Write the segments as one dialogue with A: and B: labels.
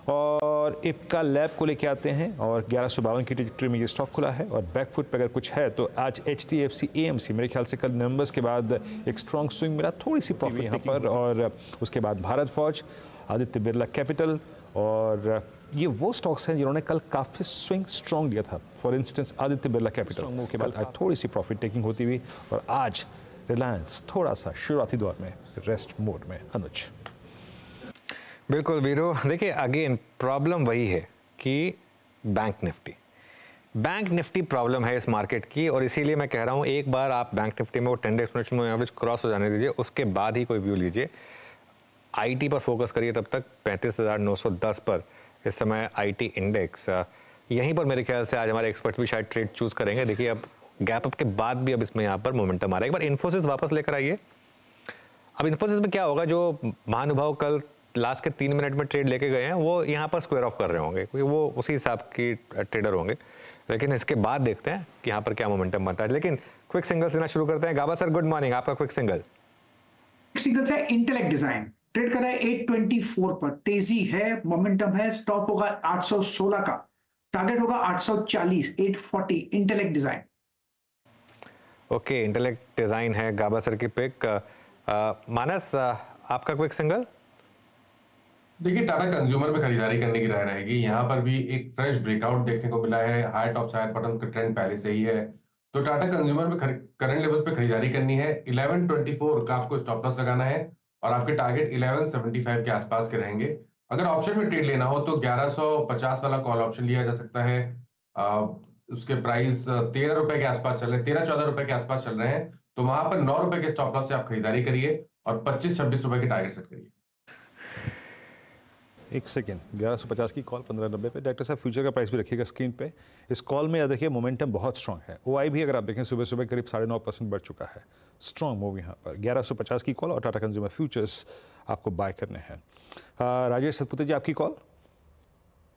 A: और इप्का लैब को लेके आते हैं और 1152 की ट्रिजरी में ये स्टॉक खुला है। और बैकफुट पे अगर कुछ है तो आज HDFC AMC मेरे ख्याल से कल नंबर्स के बाद एक स्ट्रॉन्ग स्विंग मिला, थोड़ी सी प्रॉफिट यहाँ पर। और उसके बाद भारत फौज, आदित्य बिरला कैपिटल, और ये वो स्टॉक्स हैं जिन्होंने कल काफ़ी स्विंग स्ट्रॉन्ग लिया था। For instance Aditya Birla capital के बाद आज थोड़ी सी प्रॉफिट टेकिंग होती हुई, और आज रिलायंस थोड़ा सा शुरुआती दौर में रेस्ट मोड में। अनुज।
B: बिल्कुल वीरो, देखिए अगेन प्रॉब्लम वही है कि बैंक निफ्टी प्रॉब्लम है इस मार्केट की, और इसीलिए मैं कह रहा हूँ एक बार आप बैंक निफ्टी में वो 10 days exponential moving average cross हो जाने दीजिए, उसके बाद ही कोई व्यू लीजिए। आईटी पर फोकस करिए तब तक। 35,910 पर इस समय आईटी इंडेक्स, यहीं पर मेरे ख्याल से आज हमारे एक्सपर्ट्स भी शायद ट्रेड चूज करेंगे। देखिए अब गैप अप के बाद भी अब इसमें यहाँ पर मोमेंटम आ रहा है। एक बार इन्फोसिस वापस लेकर आइए। अब इन्फोसिस में क्या होगा, जो महानुभाव कल लास्ट के 3 मिनट में ट्रेड लेके गए हैं वो यहाँ पर स्क्वायर ऑफ कर रहे होंगे, क्योंकि वो उसी हिसाब की ट्रेडर होंगे। लेकिन इसके बाद देखते हैं कि यहाँ पर क्या मोमेंटम बनता है। लेकिन क्विक सिंगल्स लेना शुरू करते हैं। गाबा सर गुड मॉर्निंग, आपका क्विक सिंगल
C: है इंटेलेक्ट डिजाइन, ट्रेड कर रहा है 824 पर, तेजी है, मोमेंटम है, स्टॉप होगा 816 का, टारगेट होगा 840, 840 intellect design.
B: Okay, intellect design है गाबा सर की पिक। मानस आपका क्विक सिंगल?
D: देखिए टाटा कंज्यूमर में खरीदारी करने की राय रहेगी। यहाँ पर भी एक फ्रेश ब्रेकआउट देखने को मिला है। हाई टॉप हायर बॉटम का ट्रेंड पहले से ही है, तो टाटा कंज्यूमर में करंट लेवल्स पे खरीदारी करनी है। 1124 का आपको स्टॉप लॉस लगाना है और आपके टारगेट 1175 के आसपास के रहेंगे। अगर ऑप्शन में ट्रेड लेना हो तो 1150 वाला कॉल ऑप्शन लिया जा सकता है। उसके प्राइस 13 रुपए के आसपास चल रहे हैं, 13-14 रुपए के आसपास चल रहे हैं, तो वहां पर 9 रुपए के स्टॉप लॉस से आप खरीदारी करिए और 25-26 रुपए के टारगेट सेट करिए।
A: एक सेकेंड, 1150 की कॉल 1590 पे। डॉक्टर साहब फ्यूचर का प्राइस भी रखिएगा स्क्रीन पे। इस कॉल में देखिए मोमेंटम बहुत स्ट्रांग है। OI भी अगर आप देखें सुबह सुबह करीब 9.5% बढ़ चुका है। स्ट्रांग मूव यहाँ पर 1150 की कॉल और टाटा कंज्यूमर फ्यूचर्स आपको बाय करने हैं। राजेश सतपुते जी आपकी कॉल?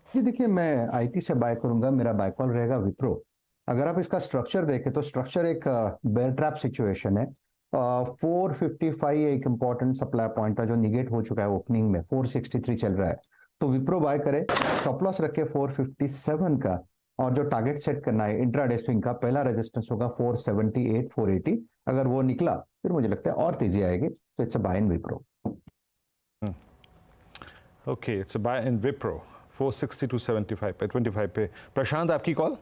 E: जी देखिए, मैं आईटी से बाय करूंगा, मेरा बाय कॉल रहेगा विप्रो। अगर आप इसका स्ट्रक्चर देखें तो स्ट्रक्चर एक बेयर ट्रैप सिचुएशन है। 455 एक इंपॉर्टेंट सप्लाई पॉइंट था जो निगेट हो चुका है ओपनिंग में, 463 चल रहा है, तो विप्रो बाय करे। स्टॉप लॉस रखे 457 का, और जो टारगेट सेट करना है इंट्राडे स्विंग का, पहला रेजिस्टेंस होगा 478 480। अगर वो निकला फिर मुझे लगता है और तेजी आएगी, तो it's a buy in Wipro.
A: Okay, it's a buy in Wipro 460 to 75 पे, 25 पे। प्रशांत आपकी कॉल?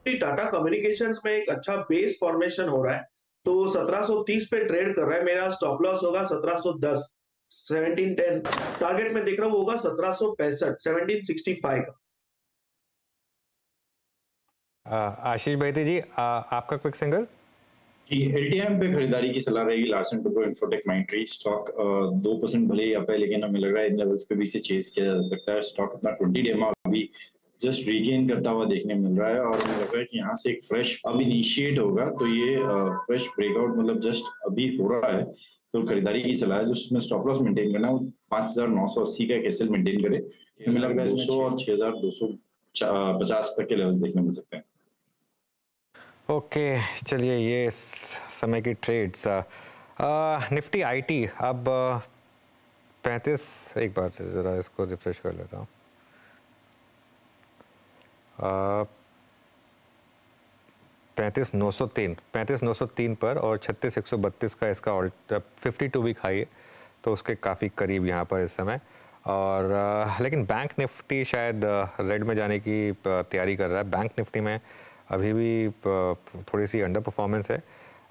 F: टाटा कम्युनिकेशंस में एक अच्छा बेस फॉर्मेशन हो रहा है, तो 1730 पे ट्रेड कर रहा है। मेरा स्टॉप लॉस होगा 1710, 1710 टारगेट में देख रहा हूँ होगा 1765, 1765 का।
B: आशीष भाई जी आपका क्विक सिंगल?
G: एलटीएम पे खरीदारी की सलाह रहेगी। लार्सन टोब्रो इन्फोटेक माइंट्री स्टॉक 2% भले ही अप है, लेकिन हमें लग रहा है इन लेवल्स पे भी इसे चेज किया जा सकता है। स्टॉक अपना 20 डे में अभी जस्ट रीगेन करता हुआ देखने मिल रहा है, और हमें लग रहा है कि यहाँ से एक फ्रेश अब इनिशिएट होगा, तो ये फ्रेश ब्रेकआउट मतलब जस्ट अभी हो रहा है, तो खरीदारी की सलाह है। जो उसमें स्टॉप लॉस मेंटेन करना है वो 5980 का एसएल मेंटेन करे। हमें लग रहा है 200 और 6250 तक के लेवल्स देखने मिल सकते हैं।
B: ओके चलिए, ये इस समय की ट्रेड्स। निफ्टी आईटी अब 35, एक बार ज़रा इसको रिफ्रेश कर लेता हूँ। 35,903 पर और 36,132 का इसका 52 वीक हाई है, तो उसके काफ़ी करीब यहाँ पर इस समय। और लेकिन बैंक निफ्टी शायद रेड में जाने की तैयारी कर रहा है। बैंक निफ्टी में अभी भी थोड़ी सी अंडर परफॉर्मेंस है।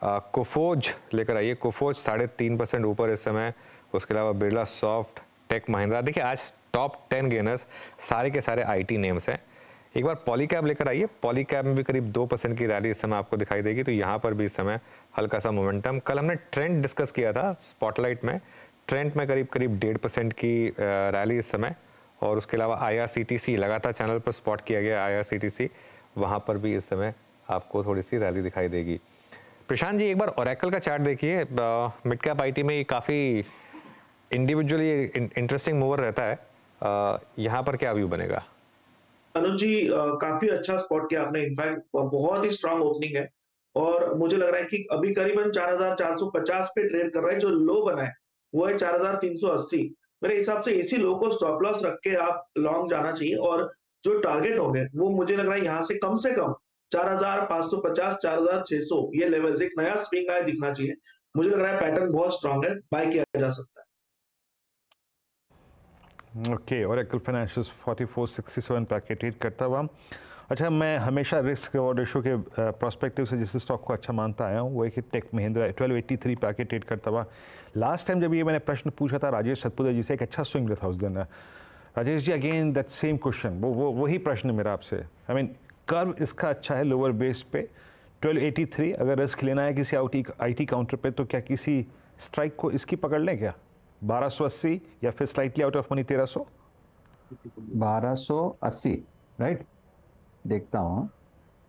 B: कोफोज लेकर आइए। कोफोज 3.5% ऊपर इस समय। उसके अलावा बिरला सॉफ्ट, टेक महिंद्रा। देखिए आज टॉप 10 गेनर्स सारे के सारे आईटी नेम्स हैं। एक बार पॉलीकैब लेकर आइए। पॉलीकैब में भी करीब 2% की रैली इस समय आपको दिखाई देगी, तो यहाँ पर भी इस समय हल्का सा मोमेंटम। कल हमने ट्रेंड डिस्कस किया था स्पॉटलाइट में। ट्रेंड में करीब 1.5% की रैली इस समय। और उसके अलावा IRCTC लगातार चैनल पर स्पॉट किया गया। IRCTC वहाँ पर भी इस समय आपको थोड़ी सी रैली दिखाई देगी। प्रशांत जी एक बार ओरेकल का चार्ट देखिए। मिड कैप आईटी में ये काफ़ी इंडिविजुअली इंटरेस्टिंग मूवर रहता है। यहाँ पर क्या व्यू बनेगा?
F: अनुज जी काफी अच्छा स्पॉट किया आपने। इनफैक्ट बहुत ही स्ट्रांग ओपनिंग है, और मुझे लग रहा है कि अभी करीबन 4450 पे ट्रेड कर रहा है। जो लो बना है वो है 4380, मेरे हिसाब से इसी लो को स्टॉप लॉस रख के आप लॉन्ग जाना चाहिए, और जो टारगेट होंगे वो मुझे लग रहा है यहाँ से कम 4,550 4,600 ये लेवल्स, एक नया स्विंग आए दिखना चाहिए। मुझे लग रहा है पैटर्न बहुत स्ट्रांग है, बाय किया जा सकता है।
A: Okay, Oracle financials 4467 packet trade करता हुआ। अच्छा, मैं हमेशा रिस्क और रेशो के प्रोस्पेक्टिव से जिस स्टॉक को अच्छा मानता आया हूँ वो एक टेक महिंद्रा 1283 पैकेट ट्रेड करता हुआ। लास्ट टाइम जब ये मैंने प्रश्न पूछा था राजेश सतपुते जी से, एक अच्छा स्विंग था उस दिन। Rajesh ji, again that same question, वही प्रश्न मेरा आपसे। आई मीन कर्व इसका अच्छा है लोअर बेस पे 1283, अगर रिस्क लेना है किसी आईटी काउंटर पे तो क्या किसी स्ट्राइक को इसकी पकड़ लें क्या? 1280 या फिर slightly out of money 1300?
E: 1280 right, देखता हूँ।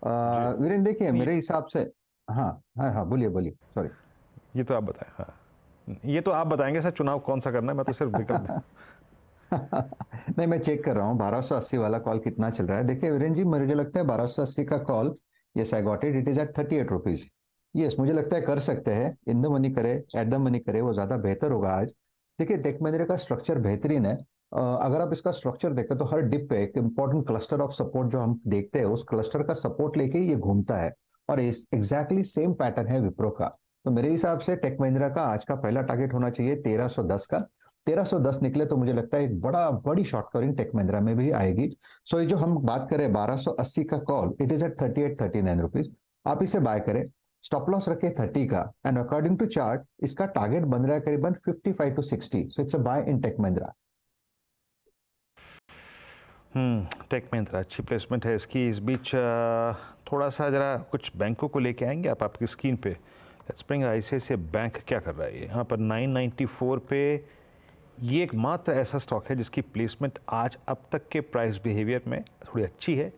E: वीरेंद्र देखिए मेरे हिसाब से, हाँ हाँ हाँ बोलिए बोलिए, सॉरी।
A: ये तो आप बताएं। हाँ, ये तो आप बताएंगे सर, चुनाव कौन सा करना है, मैं तो सिर्फ विकल्प
E: नहीं, मैं चेक कर रहा हूँ 1280 वाला कॉल कितना चल रहा है। देखिए वीरेंद्र जी, मुझे लगता है 1280 का call, yes I got it, it is at 38 rupees. Yes, मुझे लगता है कर सकते हैं, इन द मनी करे, एट द मनी करे, वो ज्यादा बेहतर होगा आज। देखिए टेक महिंद्रा का स्ट्रक्चर बेहतरीन है। अगर आप इसका स्ट्रक्चर देखें तो हर डिप पे एक इंपॉर्टेंट क्लस्टर ऑफ सपोर्ट जो हम देखते हैं, उस क्लस्टर का सपोर्ट लेके ये घूमता है, और इस एग्जैक्टली सेम पैटर्न है विप्रो का। तो मेरे हिसाब से टेक महिंद्रा का आज का पहला टारगेट होना चाहिए 1310 का। 1310 निकले तो मुझे लगता है एक बड़ी शॉर्ट कवरिंग टेक महिंद्रा में भी आएगी। सो ये जो हम बात करें 1280 का call, it is at 38-39 rupees, आप इसे बाय करें। स्टॉप लॉस रखे 30 का, एंड अकॉर्डिंग टू चार्ट इसका टारगेट बन रहा है करीबन 55 to 60, so it's a buy in tech Mahindra.
A: Tech Mahindra अच्छी प्लेसमेंट है इसकी। इस बीच थोड़ा सा जरा कुछ बैंकों को लेके आएंगे आप आपकी स्क्रीन पे। लेट्स ब्रिंग आईसीआईसीआई बैंक क्या कर रहा है यहाँ पर 994 पे। ये एक मात्र ऐसा स्टॉक है जिसकी प्लेसमेंट आज अब तक के प्राइस बिहेवियर में थोड़ी अच्छी है।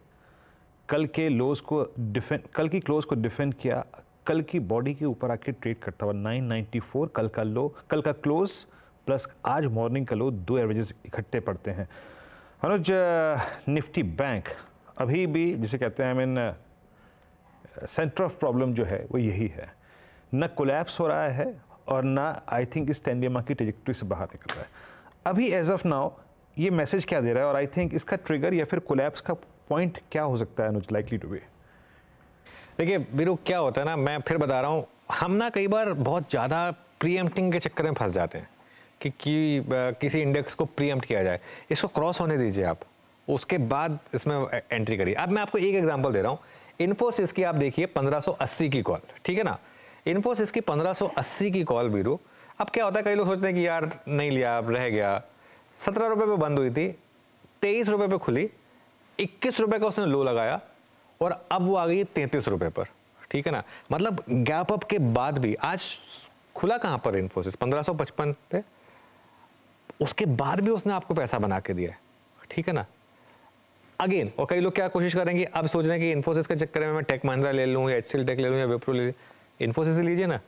A: कल की क्लोज को डिफेंड किया, कल की बॉडी के ऊपर आके ट्रेड करता हुआ 994 कल का लो, कल का क्लोज प्लस आज मॉर्निंग का लो, दो एवरेजेस इकट्ठे पड़ते हैं। अनुज, निफ्टी बैंक अभी भी जिसे कहते हैं, I mean centre of problem जो है वो यही है, न कोलैप्स हो रहा है और ना आई थिंक इस टेंडियमा की ट्रेजेक्टरी से बाहर निकल रहा है। अभी एज ऑफ नाउ ये मैसेज क्या दे रहा है, और आई थिंक इसका ट्रिगर या फिर कोलैप्स का पॉइंट क्या हो सकता है अनुज, लाइकली टू बी?
B: देखिए वीरू, क्या होता है ना, मैं फिर बता रहा हूँ, हम ना कई बार बहुत ज़्यादा प्रीएम्प्टिंग के चक्कर में फंस जाते हैं कि किसी इंडेक्स को प्रीएम्प्ट किया जाए। इसको क्रॉस होने दीजिए आप, उसके बाद इसमें एंट्री करिए। अब मैं आपको एक एग्जांपल दे रहा हूँ, इन्फोसिस की आप देखिए 1580 की कॉल, ठीक है ना, इन्फोसिस की 1580 की कॉल वीरू। अब क्या होता है, कई लोग सोचते हैं कि यार नहीं लिया, अब रह गया। 17 रुपये पे बंद हुई थी, 23 रुपये पे खुली, 21 रुपये का उसने लो लगाया और अब वो आ गई 33 रुपये पर, ठीक है ना। मतलब गैप अप के बाद भी आज खुला कहाँ पर इन्फोसिस, 1555 पे, उसके बाद भी उसने आपको पैसा बना के दिया है, ठीक है ना। अगेन, और कई लोग क्या कोशिश करेंगे, अब सोच रहे हैं कि इन्फोसिस के चक्कर में मैं टेक महिंद्रा ले लूँ या एचसीएल टेक ले लूँ या विप्रो ले लूँ। इन्फोसिस से लीजिए ना,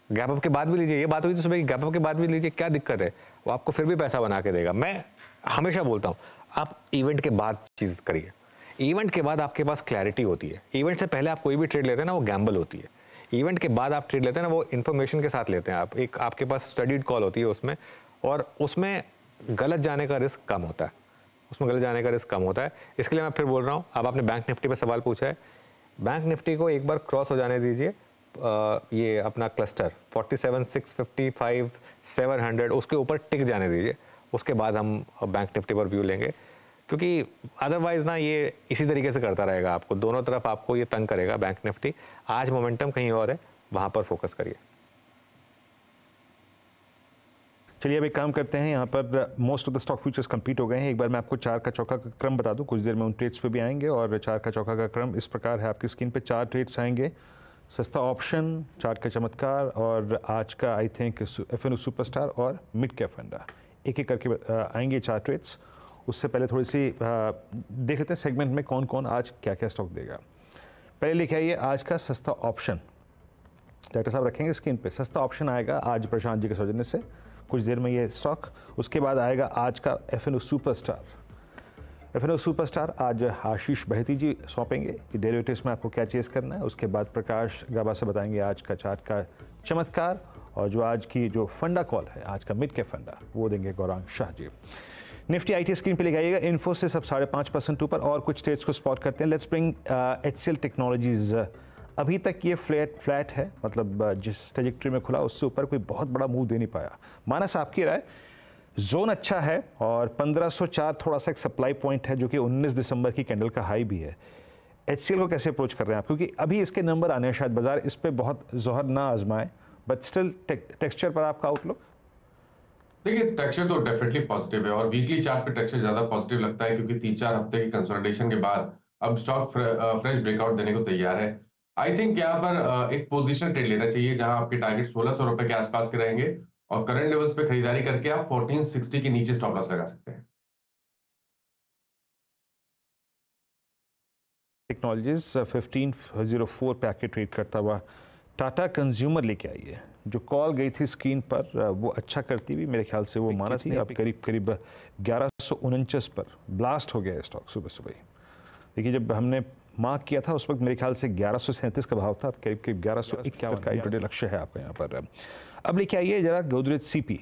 B: गैप अप के बाद भी लीजिए। ये बात हुई तो सुबह की, गैप अप के बाद भी लीजिए, क्या दिक्कत है, वो आपको फिर भी पैसा बना के देगा। मैं हमेशा बोलता हूँ आप इवेंट के बाद चीज़ करिए। इवेंट के बाद आपके पास क्लैरिटी होती है। इवेंट से पहले आप कोई भी ट्रेड लेते हैं ना, वो गैम्बल होती है। इवेंट के बाद आप ट्रेड लेते हैं ना, वो इन्फॉर्मेशन के साथ लेते हैं आप, एक आपके पास स्टडीड कॉल होती है उसमें, और उसमें गलत जाने का रिस्क कम होता है, उसमें गलत जाने का रिस्क कम होता है। इसके लिए मैं फिर बोल रहा हूँ, अब आपने बैंक निफ्टी पर सवाल पूछा है, बैंक निफ्टी को एक बार क्रॉस हो जाने दीजिए, ये अपना क्लस्टर 47,655, 700 उसके ऊपर टिक जाने दीजिए, उसके बाद हम बैंक निफ्टी पर व्यू लेंगे। क्योंकि अदरवाइज ना ये इसी तरीके से करता रहेगा, आपको दोनों तरफ आपको ये तंग करेगा बैंक निफ्टी। आज मोमेंटम कहीं और है, वहां पर फोकस करिए।
A: चलिए अब एक काम करते हैं, यहाँ पर most of the stock futures complete हो गए हैं। एक बार मैं आपको चार का चौका का क्रम बता दूं, कुछ देर में उन ट्रेड्स पे भी आएंगे। और चार का चौका का क्रम इस प्रकार है, आपकी स्क्रीन पे 4 ट्रेड्स आएंगे। सस्ता ऑप्शन, चार्ट का चमत्कार और आज का आई थिंक एफएनओ सुपरस्टार और मिड कैप फंडा, एक एक करके आएंगे 4 ट्रेड्स। उससे पहले थोड़ी सी देख लेते हैं सेगमेंट में कौन कौन आज क्या क्या स्टॉक देगा। पहले लिखा है ये आज का सस्ता ऑप्शन, डायरेक्टर साहब रखेंगे स्क्रीन पे। सस्ता ऑप्शन आएगा आज प्रशांत जी के सौजन्य से, कुछ देर में ये स्टॉक। उसके बाद आएगा आज का एफएनओ सुपरस्टार। एफएनओ सुपरस्टार आज आशीष बहती जी सौंपेंगे कि डेरिवेटिव्स में आपको क्या चेस करना है। उसके बाद प्रकाश गाबा से बताएंगे आज का चार्ट का चमत्कार, और जो आज की जो फंडा कॉल है, आज का मिड कैप फंडा, वो देंगे Gaurang Shah ji. Nifty IT screen पे लेके आइएगा। इन्फोसिस अब 5.5% ऊपर, और कुछ ट्रेड्स को स्पॉट करते हैं। Let's bring HCL technologies. अभी तक ये फ्लैट है, मतलब जिस ट्रेजेक्ट्री में खुला उससे ऊपर कोई बहुत बड़ा मूव दे नहीं पाया। मानस, आपकी राय? जोन अच्छा है और 1504 थोड़ा सा एक सप्लाई पॉइंट है जो कि 19 दिसंबर की कैंडल का हाई भी है। HCL को कैसे अप्रोच कर रहे हैं आप? क्योंकि अभी इसके नंबर आने हैं, शायद बाजार इस पे बहुत जोहर ना आजमाए, बट स्टिल टेक्सचर पर आपका आउटलुक?
D: देखिए, टेक्सचर तो डेफिनेटली पॉजिटिव है और वीकली चार्ट पे टेक्सचर ज्यादा पॉजिटिव लगता है क्योंकि 3-4 हफ्ते की कंसोलिडेशन के बाद अब स्टॉक फ्रेश ब्रेकआउट देने को तैयार है। आई थिंक यहाँ पर एक पोजिशनल ट्रेड लेना चाहिए जहां आपके टारगेट 1600 रुपए के आसपास के रहेंगे और करंट लेवल्स पे खरीदारी करके आप 1460 के नीचे स्टॉप लॉस लगा सकते हैं।
A: टेक्नोलॉजीज 1504 पे आके ट्रेड करता हुआ टाटा कंज्यूमर लेके आई है। जो कॉल गई थी स्क्रीन पर वो अच्छा करती हुई मेरे ख्याल से वो माना थी। अब करीब 1149 पर ब्लास्ट हो गया है स्टॉक सुबह सुबह ही। देखिए, जब हमने मार्क किया था उस वक्त मेरे ख्याल से 1137 का भाव था, अब करीब 1151 का इंट्राडे लक्ष्य है आपका यहाँ पर। अब लेके आइए जरा गोदरेज CP।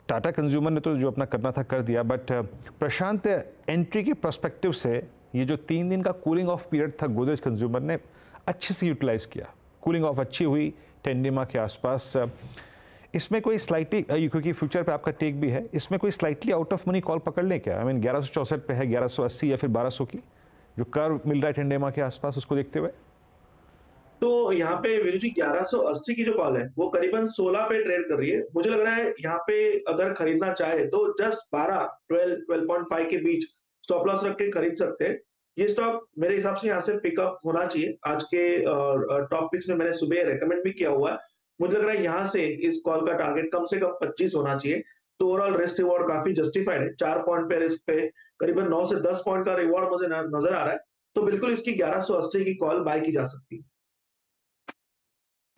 A: टाटा कंज्यूमर ने तो जो अपना करना था कर दिया, बट प्रशांत, एंट्री के पर्सपेक्टिव से ये जो 3 दिन का कूलिंग ऑफ पीरियड था गोदरेज कंज्यूमर ने अच्छे से यूटिलाइज किया। कूलिंग ऑफ अच्छी हुई 10 DMA के आसपास। इसमें कोई स्लाइटली, क्योंकि फ्यूचर पे आपका टेक भी है, इसमें कोई slightly out of money call पकड़ लें क्या? आई मीन 1164 पे है, 1180 या फिर 1200 की जो कर्व मिल रहा है 10 DMA के आसपास, उसको देखते हुए?
F: तो यहाँ पे वीरू जी 1180 की जो कॉल है वो करीबन 16 पे ट्रेड कर रही है। मुझे लग रहा है यहाँ पे अगर खरीदना चाहे तो जस्ट 12.5 के बीच स्टॉप लॉस रख के खरीद सकते हैं। ये स्टॉक मेरे हिसाब से यहाँ से पिकअप होना चाहिए। आज के टॉप पिक्स में मैंने सुबह रेकमेंड भी किया हुआ है। मुझे लग रहा है यहाँ से इस कॉल का टारगेट कम से कम 25 होना चाहिए। तो ओवरऑल रिस्क रिवॉर्ड काफी जस्टिफाइड है। 4 पॉइंट पे रिस्क पे करीबन 9 से 10 पॉइंट का रिवॉर्ड मुझे नजर आ रहा है। तो बिल्कुल इसकी 1180 की कॉल बाय की जा सकती है।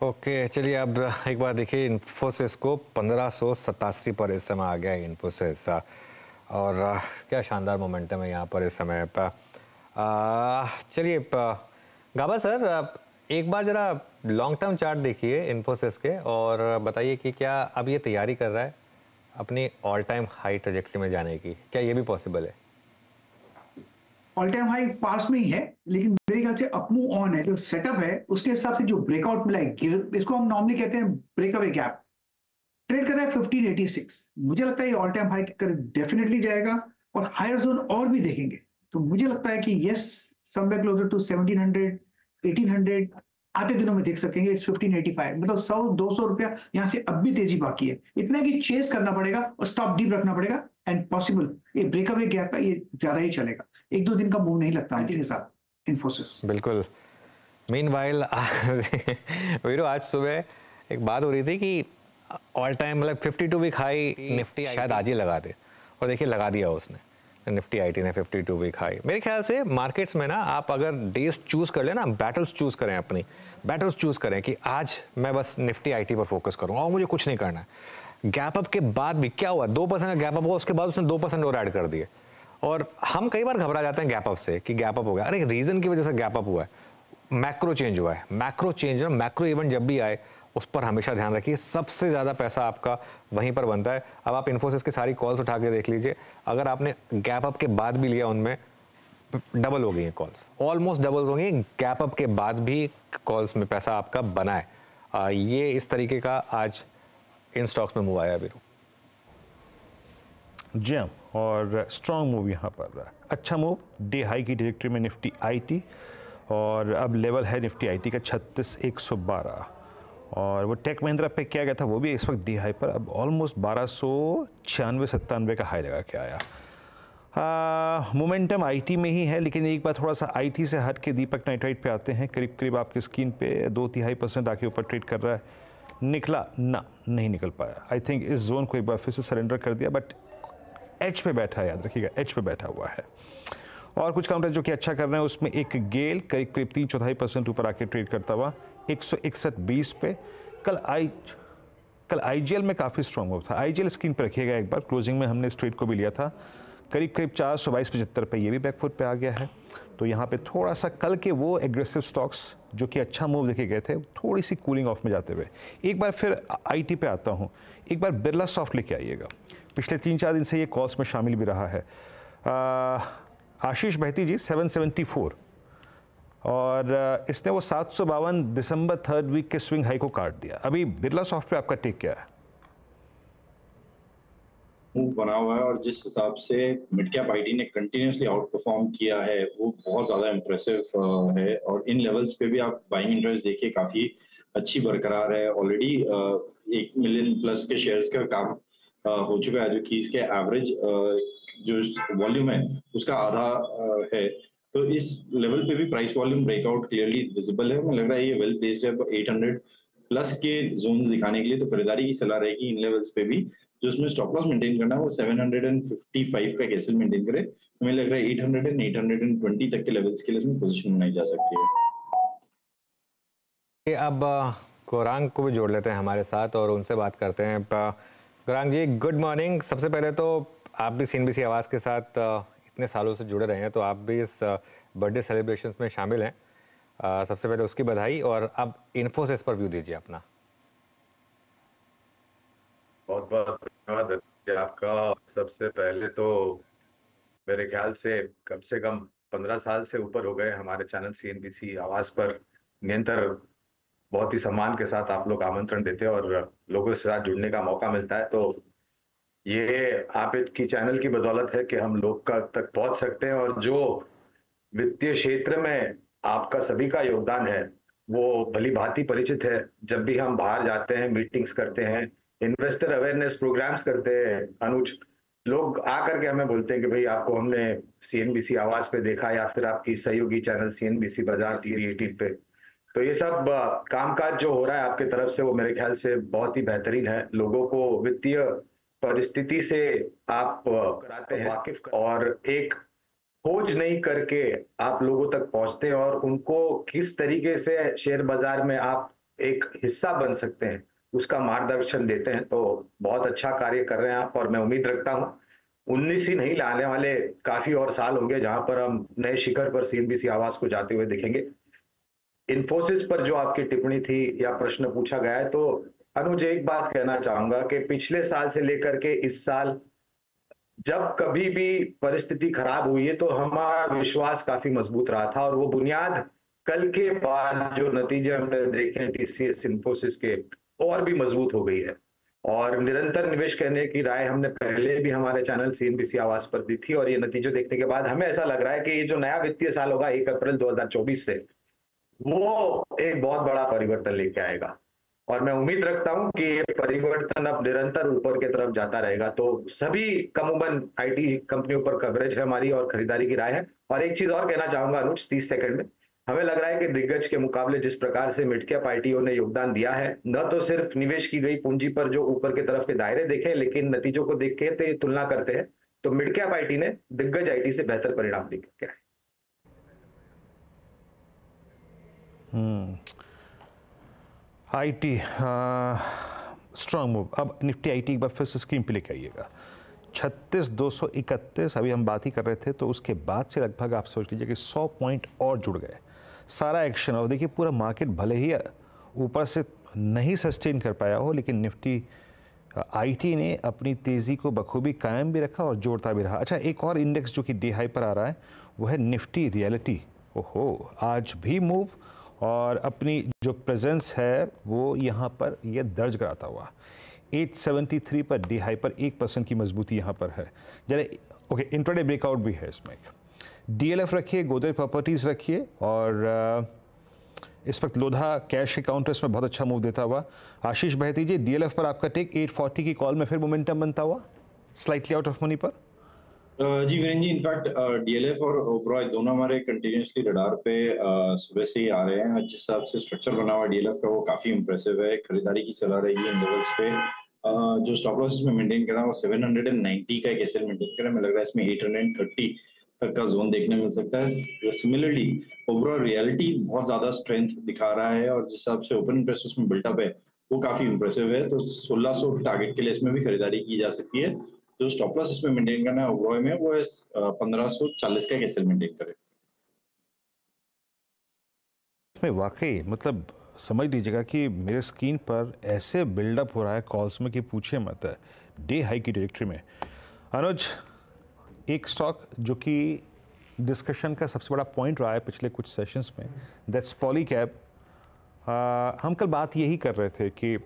B: ओके, चलिए अब एक बार देखिए इन्फोसिस को 1587 पर इस समय आ गया है इन्फोसिस, और क्या शानदार मोमेंटम है यहाँ पर इस समय पर। चलिए गाबा सर, एक बार जरा लॉन्ग टर्म चार्ट देखिए इन्फोसिस के और बताइए कि क्या अब ये तैयारी कर रहा है अपनी ऑल टाइम हाई ट्रेजेक्टरी में जाने की? क्या ये भी पॉसिबल है?
C: ऑल टाइम हाई पास में ही है, लेकिन मेरे ख्याल से अप मूव ऑन है। जो सेटअप है उसके हिसाब से जो ब्रेकआउट मिला है, इसको हम नॉर्मली कहते हैं ब्रेकअवे गैप, ट्रेड कर रहा है 1586। मुझे लगता है ये ऑल टाइम हाई डेफिनेटली जाएगा और हायर जोन और भी देखेंगे। तो मुझे लगता है कि यस, समवेयर क्लोजर टू 1700 1800 आते दिनों में देख सकेंगे। इट्स 1585, मतलब 100-200 रुपया यहाँ से अब भी तेजी बाकी है। इतना कि चेस करना पड़ेगा और स्टॉप डीप रखना पड़ेगा एंड पॉसिबल ये ब्रेकअवे गैप का ये ज्यादा ही चलेगा। 1-2 दिन का मूव नहीं लगता मेरे साथ इन्फोसिस।
B: बिल्कुल। मीनवाइल वीरू, आज सुबह एक बात हो रही थी कि ऑल टाइम मतलब 52 वीक हाई निफ्टी शायद आज ही लगा दे, और देखिए लगा दिया उसने। निफ्टी आईटी ने 52 वीक हाई। मेरे ख्याल से मार्केट्स में ना आप अगर डेज चूज कर लें ना, बैटल्स चूज करें, अपनी बैटल्स चूज करें कि आज मैं बस निफ्टी आईटी पर फोकस करूंगा और मुझे कुछ नहीं करना है। गैप अप के बाद भी क्या हुआ, 2% का गैप अप हुआ, उसके बाद उसने 2% और ऐड कर दिए। और हम कई बार घबरा जाते हैं गैप अप से कि गैप अप हो गया। अरे रीजन की वजह से गैप अप हुआ है, मैक्रो चेंज हुआ है। मैक्रो चेंज, मैक्रो इवेंट जब भी आए उस पर हमेशा ध्यान रखिए। सबसे ज़्यादा पैसा आपका वहीं पर बनता है। अब आप इन्फोसिस की सारी कॉल्स उठा के देख लीजिए, अगर आपने गैप अप के बाद भी लिया उनमें डबल हो गई हैं कॉल्स, ऑलमोस्ट डबल हो गई। गैप अप के बाद भी कॉल्स में पैसा आपका बना है। ये इस तरीके का आज इन स्टॉक्स में मूव आया अभी।
A: जी हाँ, और स्ट्रॉन्ग मूव यहाँ पर, अच्छा मूव डे हाई की डायरेक्टरी में निफ्टी आईटी, और अब लेवल है निफ्टी आईटी का 36,112, और वो टेक महिंद्रा पे क्या गया था वो भी इस वक्त डी हाई पर, अब ऑलमोस्ट 1296-97 का हाई लगा के आया। मोमेंटम आईटी में ही है, लेकिन एक बार थोड़ा सा आईटी से हट के दीपक नाइट्राइट पे आते हैं। करीब करीब आपकी स्क्रीन पे 2-3% आके ऊपर ट्रेड कर रहा है। निकला ना, नहीं निकल पाया। आई थिंक इस जोन को एक बार फिर से सरेंडर कर दिया, बट एच पे बैठा है, याद रखिएगा एच पे बैठा हुआ है। और कुछ काउंटर जो कि अच्छा कर रहे हैं उसमें एक गेल करीब करीब 3/4% ऊपर आके ट्रेड करता हुआ 161.20 पे। कल आईजीएल में काफ़ी स्ट्रॉन्ग मूव था। आईजीएल स्क्रीन पर रखिएगा एक बार, क्लोजिंग में हमने इस ट्रेड को भी लिया था। करीब करीब 422-75 पे ये भी बैकफुट पे आ गया है। तो यहाँ पे थोड़ा सा कल के वो एग्रेसिव स्टॉक्स जो कि अच्छा मूव देखे गए थे, थोड़ी सी कूलिंग ऑफ में जाते हुए। एक बार फिर आईटी पे आता हूँ, एक बार बिरला सॉफ्ट लेके आइएगा। पिछले 3-4 दिन से ये कॉल्स में शामिल भी रहा है। आशीष बहती जी 774 और इसने वो 752 दिसंबर 3rd वीक के स्विंग हाई को काट दिया। अभी बिरला सॉफ्ट पे आपका टेक क्या है?
G: मूव बना हुआ है और जिस हिसाब से मिड कैप आईटी ने कंटिन्यूसली आउट परफॉर्म किया है वो बहुत ज्यादा इम्प्रेसिव है। और इन लेवल्स पे भी आप बाइंग इंटरेस्ट देखिए काफी अच्छी बरकरार है। ऑलरेडी 1 मिलियन प्लस के शेयर्स का काम हो चुका है, जो कि इसके एवरेज जो वॉल्यूम है उसका आधा है। तो इस लेवल पे भी price volume breakout clearly visible है। मुझे लग रहा है ये वेल प्लेस्ड है 800 प्लस के जोन्स दिखाने के लिए। तो खरीदारी की सलाह रहेगी इन लेवल्स पे भी। जो उसमें स्टॉप लॉस मेंटेन करना है वो 755 का कैसल मेंटेन करे। हमें लग रहा है 800 एंड 820 तक के लेवल्स के लिए इसमें पोजीशन बनाई जा सकती है।
B: अब गौरांग को भी जोड़ लेते हैं हमारे साथ और उनसे बात करते हैं। गौरांग जी, गुड मॉर्निंग। सबसे पहले तो आप भी सीएनबीसी आवाज़ के साथ इतने सालों से जुड़े रहे हैं, तो आप भी इस बर्थडे सेलिब्रेशंस में शामिल हैं। सबसे पहले उसकी बधाई। और अब इन्फोसिस पर व्यू दीजिए अपना।
H: बहुत बहुत धन्यवाद आपका। सबसे पहले तो मेरे ख्याल से कम 15 साल से ऊपर हो गए हमारे चैनल सीएनबीसी आवाज पर निरंतर बहुत ही सम्मान के साथ आप लोग आमंत्रण देते हैं और लोगों के साथ जुड़ने का मौका मिलता है। तो ये आपकी चैनल की बदौलत है कि हम लोग तक पहुंच सकते हैं। और जो वित्तीय क्षेत्र में आपका सभी का योगदान है वो भली भांति परिचित है। जब भी हम बाहर जाते हैं, मीटिंग्स करते हैं, इन्वेस्टर अवेयरनेस प्रोग्राम्स करते हैं, अनुज, लोग आकर के हमें बोलते हैं कि भाई आपको हमने सीएनबीसी आवाज पे देखा या फिर आपकी सहयोगी चैनल सीएनबीसी बाजार टीवी 18 पे। तो ये सब कामकाज जो हो रहा है आपके तरफ से वो मेरे ख्याल से बहुत ही बेहतरीन है। लोगों को वित्तीय परिस्थिति से आप कराते हैं वाकिफ और एक खोज नहीं करके आप लोगों तक पहुंचते हैं और उनको किस तरीके से शेयर बाजार में आप एक हिस्सा बन सकते हैं उसका मार्गदर्शन देते हैं। तो बहुत अच्छा कार्य कर रहे हैं आप और मैं उम्मीद रखता हूं 19 ही नहीं, लाने वाले काफी और साल होंगे जहां पर हम नए शिखर पर सीएनबीसी आवाज को जाते हुए दिखेंगे। इन्फोसिस पर जो आपकी टिप्पणी थी या प्रश्न पूछा गया है, तो अनुज एक बात कहना चाहूंगा कि पिछले साल से लेकर के इस साल जब कभी भी परिस्थिति खराब हुई है तो हमारा विश्वास काफी मजबूत रहा था और वो बुनियाद कल के बाद जो नतीजे हमने देखे टीसीएस इन्फोसिस के और भी मजबूत हो गई है। और निरंतर निवेश करने की राय हमने पहले भी हमारे चैनल सीएनबीसी आवाज पर दी थी और ये नतीजे देखने के बाद हमें ऐसा लग रहा है कि ये जो नया वित्तीय साल होगा 1 अप्रैल 2024 से, वो एक बहुत बड़ा परिवर्तन लेके आएगा। और मैं उम्मीद रखता हूं कि ये परिवर्तन अब निरंतर ऊपर की तरफ जाता रहेगा। तो सभी कमूमन आईटी कंपनियों पर कवरेज है हमारी और खरीदारी की राय है। और एक चीज और कहना चाहूंगा अनुज 30 सेकंड में, हमें लग रहा है कि दिग्गज के मुकाबले जिस प्रकार से मिड कैप आईटीओ ने योगदान दिया है, न तो सिर्फ निवेश की गई पूंजी पर जो ऊपर की तरफ के दायरे देखे, लेकिन नतीजों को देख के तुलना करते हैं तो मिड कैप आईटी ने दिग्गज आईटी से बेहतर परिणाम दिखे है।
A: IT strong move. अब निफ्टी आईटी एक बार फिर से स्क्रीन पे लेके आइएगा। 36,231 अभी हम बात ही कर रहे थे, तो उसके बाद से लगभग आप सोच लीजिए कि 100 पॉइंट और जुड़ गए। सारा एक्शन, और देखिए पूरा मार्केट भले ही ऊपर से नहीं सस्टेन कर पाया हो, लेकिन निफ्टी आईटी ने अपनी तेज़ी को बखूबी कायम भी रखा और जोड़ता भी रहा। अच्छा, एक और इंडेक्स जो कि डी हाई पर आ रहा है वो है निफ्टी रियलिटी। ओहो, आज भी मूव और अपनी जो प्रेजेंस है वो यहाँ पर ये दर्ज कराता हुआ 873 पर डी हाई पर 1% की मजबूती यहाँ पर है। जरा ओके, इंट्राडे ब्रेकआउट भी है इसमें। डीएलएफ रखिए, गोदरेज प्रॉपर्टीज़ रखिए और इस वक्त लोधा कैश के काउंटर्स में बहुत अच्छा मूव देता हुआ। आशीष बहती जी, डीएलएफ पर आपका टेक 840 की कॉल में फिर मोमेंटम बनता हुआ स्लाइटली आउट ऑफ मनी पर।
G: जी वीरेन जी, इनफैक्ट डीएलएफ और ओबरॉय दोनों हमारे कंटिन्यूसली रडार पे सुबह से ही आ रहे हैं। जिस हिसाब से स्ट्रक्चर बना हुआ डीएलएफ का वो काफी इंप्रेसिव है। खरीदारी की सलाह रहेगी इन लेवल्स पे। जो स्टॉप लॉस में मेंटेन कर रहा है वो 790 का एक एसएल मेंटेन कर रहा है। मुझे लग रहा है इसमें 830 तक का जोन देखने मिल सकता है। सिमिलरली ओवरऑल रियलिटी बहुत ज्यादा स्ट्रेंथ दिखा रहा है और जिस हिसाब से ओपन इंटरेस्ट उसमें बिल्टअप है वो काफी इंप्रेसिव है। तो 1600 टारगेट के लिए इसमें भी खरीदारी की जा सकती है। जो स्टॉप लॉस इसमें मेंटेन करना है ओवरऑल में वो 1540 का कैसे मेंटेन करे।
A: इसमें वाकई मतलब समझ लीजिएगा कि मेरे स्क्रीन पर ऐसे बिल्डअप हो रहा है कॉल्स में कि पूछिए मत, डे हाई की डायरेक्टरी में। अनुज, एक स्टॉक जो कि डिस्कशन का सबसे बड़ा पॉइंट रहा है पिछले कुछ सेशंस में, दैट्स पॉलीकैब। हम कल बात यही कर रहे थे कि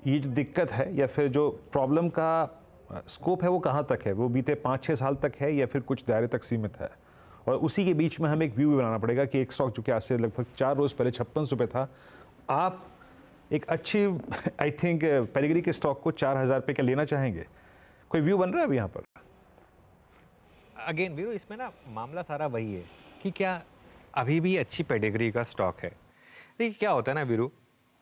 A: ये जो दिक्कत है या फिर जो प्रॉब्लम का स्कोप है वो कहाँ तक है, वो बीते 5-6 साल तक है या फिर कुछ दायरे तक सीमित है, और उसी के बीच में हमें एक व्यू भी बनाना पड़ेगा कि एक स्टॉक जो कि आज से लगभग 4 रोज़ पहले 56 रुपये था, आप एक अच्छी आई थिंक पेडिग्री के स्टॉक को 4,000 रुपये का लेना चाहेंगे। कोई व्यू बन रहा है अभी यहाँ पर?
B: अगेन वीरू, इसमें ना मामला सारा वही है कि क्या अभी भी अच्छी पेडिग्री का स्टॉक है। देखिए क्या होता है ना वीरू,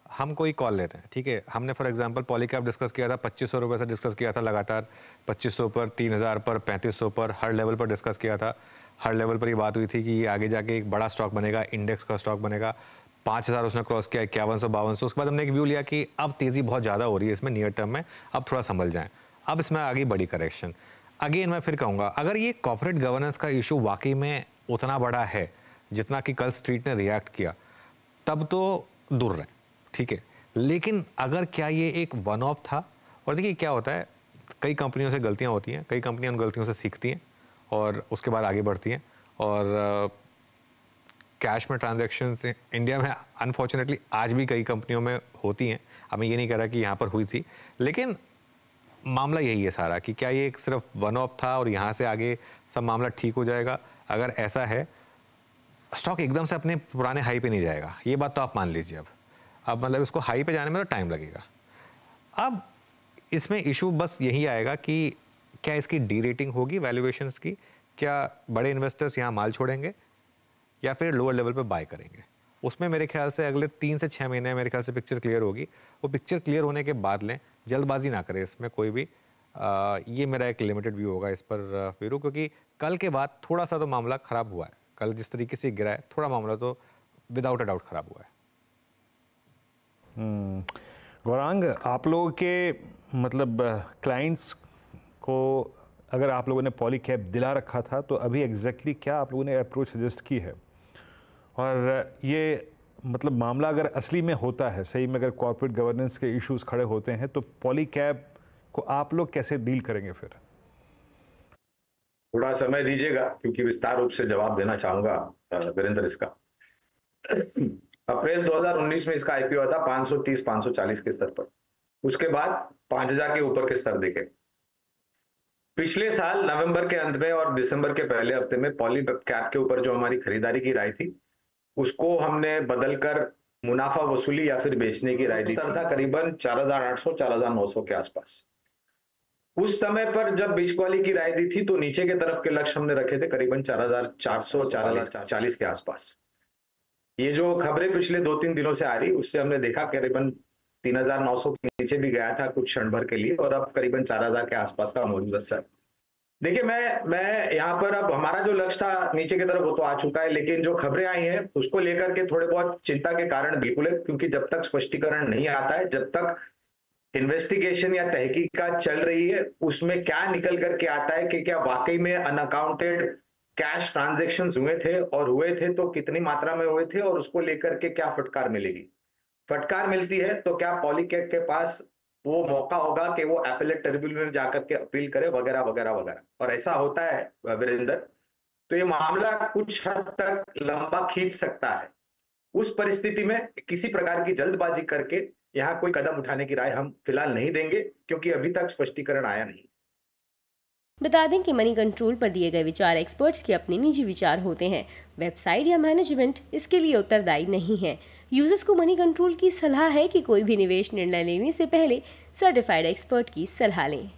B: हम कोई कॉल लेते हैं, ठीक है, हमने फॉर एग्जांपल पॉलीकैब डिस्कस किया था 2500 रुपये से डिस्कस किया था लगातार, 2500 पर, 3000 पर, 3500 पर, हर लेवल पर डिस्कस किया था। हर लेवल पर ये बात हुई थी कि ये आगे जाके एक बड़ा स्टॉक बनेगा, इंडेक्स का स्टॉक बनेगा। 5000 उसने क्रॉस किया, 5100, 5200। उसके बाद हमने एक व्यू लिया कि अब तेज़ी बहुत ज़्यादा हो रही है इसमें नियर टर्म में, अब थोड़ा संभल जाएँ, अब इसमें आगे बड़ी करेक्शन। अगेन मैं फिर कहूँगा, अगर ये कॉर्पोरेट गवर्नेंस का इशू वाकई में उतना बड़ा है जितना कि कल स्ट्रीट ने रिएक्ट किया, तब तो दूर रहे, ठीक है। लेकिन अगर क्या ये एक वन ऑफ था, और देखिए क्या होता है, कई कंपनियों से गलतियाँ होती हैं, कई कंपनियाँ उन गलतियों से सीखती हैं और उसके बाद आगे बढ़ती हैं। और कैश में ट्रांजैक्शंस इंडिया में अनफॉर्चुनेटली आज भी कई कंपनियों में होती हैं। अब मैं ये नहीं कह रहा कि यहाँ पर हुई थी, लेकिन मामला यही है सारा कि क्या ये एक सिर्फ वन ऑफ था और यहाँ से आगे सब मामला ठीक हो जाएगा। अगर ऐसा है, स्टॉक एकदम से अपने पुराने हाई पे नहीं जाएगा, ये बात तो आप मान लीजिए। अब मतलब इसको हाई पे जाने में तो टाइम लगेगा। अब इसमें इशू बस यही आएगा कि क्या इसकी डी रेटिंग होगी वैल्यूएशंस की, क्या बड़े इन्वेस्टर्स यहाँ माल छोड़ेंगे या फिर लोअर लेवल पे बाय करेंगे। उसमें मेरे ख्याल से अगले 3 से 6 महीने मेरे ख्याल से पिक्चर क्लियर होगी। वो पिक्चर क्लियर होने के बाद लें, जल्दबाजी ना करें इसमें कोई भी। ये मेरा एक लिमिटेड व्यू होगा इस पर वीरू, क्योंकि कल के बाद थोड़ा सा तो मामला ख़राब हुआ है। कल जिस तरीके से गिरा है, थोड़ा मामला तो विदाउट अ डाउट ख़राब हुआ है।
A: गौरांग, आप लोगों के मतलब क्लाइंट्स को अगर आप लोगों ने पॉलीकैब दिला रखा था तो अभी एग्जैक्टली क्या आप लोगों ने अप्रोच सजेस्ट की है, और ये मतलब मामला अगर असली में होता है, सही में अगर कॉर्पोरेट गवर्नेंस के इश्यूज खड़े होते हैं, तो पॉलीकैब को आप लोग कैसे डील करेंगे फिर?
H: थोड़ा समय दीजिएगा क्योंकि विस्तार रूप से जवाब देना चाहूंगा वीरेंद्र। इसका अप्रैल 2019 में इसका आईपीओ था 530-540 के स्तर पर, उसके बाद 5000 के ऊपर के स्तर देखे। पिछले साल नवंबर के अंत में और दिसंबर के पहले हफ्ते में पॉलीकैब के ऊपर जो हमारी खरीदारी की राय थी, उसको हमने बदलकर मुनाफा वसूली या फिर बेचने की राय दी था करीबन 4800-4900 के आसपास। उस समय पर जब बीच वाली की राय दी थी तो नीचे के तरफ के लक्ष्य हमने रखे थे करीबन 4440 के आसपास। ये जो खबरें पिछले 2-3 दिनों से आ रही, उससे हमने देखा करीबन 3900 के नीचे भी गया था कुछ क्षण भर के लिए, और अब करीबन 4000 के आसपास का मौजूदा स्तर। देखिए मैं यहाँ पर, अब हमारा जो लक्ष्य था नीचे की तरफ वो तो आ चुका है, लेकिन जो खबरें आई हैं उसको लेकर के थोड़े बहुत चिंता के कारण बिल्कुल है, क्योंकि जब तक स्पष्टीकरण नहीं आता है, जब तक इन्वेस्टिगेशन या तहकीकात चल रही है, उसमें क्या निकल करके आता है कि क्या वाकई में अनअकाउंटेड कैश ट्रांजैक्शन हुए थे, और हुए थे तो कितनी मात्रा में हुए थे, और उसको लेकर के क्या फटकार मिलेगी। फटकार मिलती है तो क्या पॉलीकैब के पास वो मौका होगा कि वो एपेलेट ट्रिब्यूनल में जाकर के अपील करे वगैरह वगैरह वगैरह, और ऐसा होता है वीरेंद्र तो ये मामला कुछ हद तक लंबा खींच सकता है। उस परिस्थिति में किसी प्रकार की जल्दबाजी करके यहाँ कोई कदम उठाने की राय हम फिलहाल नहीं देंगे, क्योंकि अभी तक स्पष्टीकरण आया नहीं।
I: बता दें कि मनी कंट्रोल पर दिए गए विचार एक्सपर्ट्स के अपने निजी विचार होते हैं। वेबसाइट या मैनेजमेंट इसके लिए उत्तरदायी नहीं है। यूजर्स को मनी कंट्रोल की सलाह है कि कोई भी निवेश निर्णय लेने से पहले सर्टिफाइड एक्सपर्ट की सलाह लें।